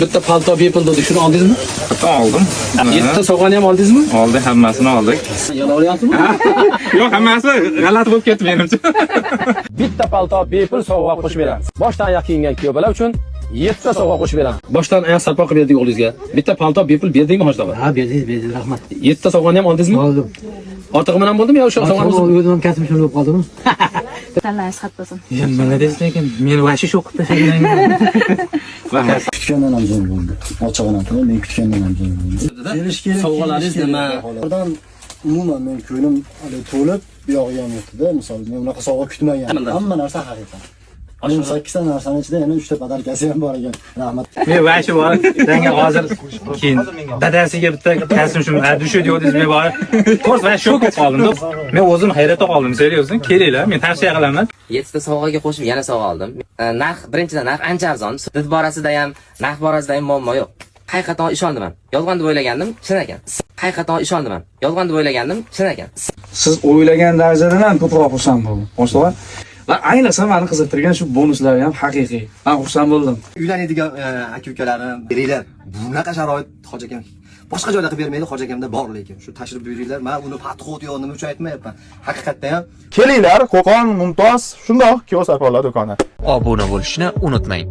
Bitta palto bepul dedi, shuni oldingizmi? Oldim. 7 sovg'ani ham oldingizmi? Oldi, hammasini oldik. Yana olyapsizmi? Yo'q, hammasi g'alati bo'lib ketdi menimcha. Bitta palto bepul sovg'a qo'shib beramiz. Boshdan oyoq kiyingan kuyobalar uchun 7 ta sovg'a qo'shib beramiz. Boshdan oyoq sarpo qilib berdik o'g'lingizga. Bitta palto bepul berdingmi hojdor? Ha, berdi, rahmat. 7 ta sovg'ani ham oldingizmi? Oldim. Ortig'i bilan bo'ldimi yo o'sha sovg'ani? O'zim ham kasbim shunday bo'lib qoldimi? Tanlangiz xat bo'lsin. Malades lekin men vashi shu qilib tashlaganman. Kutgandan ham zo'r bo'ldi. Ochig'ini aytaman, men kutgandan ham zo'r bo'ldi. Kelish kerak. Sovg'alaringiz nima? Oradan umuman men ko'nglim hali to'lib, bu yog'iga ham yetdi-da. Misol, men unaqa sovg'a kutmagan. Hamma narsa haqiqat. 8 ta narsani ichida yana 3 ta podarkasi ham bor ekan. Rahmat. Men vashi bor. Senga hozir keyin dadasiga bitta kasbim shu dushu deyodingiz men bor. To'rt vash shok bo'lib qoldim. Men o'zim hayratda qoldim, seriyozdan. Kelinglar, men tavsiya qilaman. 7 ta sovg'aga qo'shib yana sovg'a oldim. Narx, birinchidan narx ancha arzon. Did borasida ham, narx borasida ham muammo yo'q. Haqiqatan ishondim ham. Yolg'on deb o'ylagandim, chin ekan. Haqiqatan ishondim ham. Yolg'on deb o'ylagandim, chin ekan. Siz o'ylagan darajadan ham ko'proq xursand bo'ldim. Boshlig'i. Va ayniqsa meni qiziqtirgan shu bonuslar ham haqiqiy. Men xursand bo'ldim. Uylanadigan aka-ukalarim beringlar. Bunaqa sharoit Hoji akam boshqa joyda qilib bermaydi, Hoji akamda bor lekin. Shu tashrif buyuringlar. Men uni patxot yo nima uchun aytmayapman. Haqiqatda ham Kelinglar, Qo'qon Mumtoz shundoq kiyos sarpolar do'koni. Obuna bo'lishni unutmang.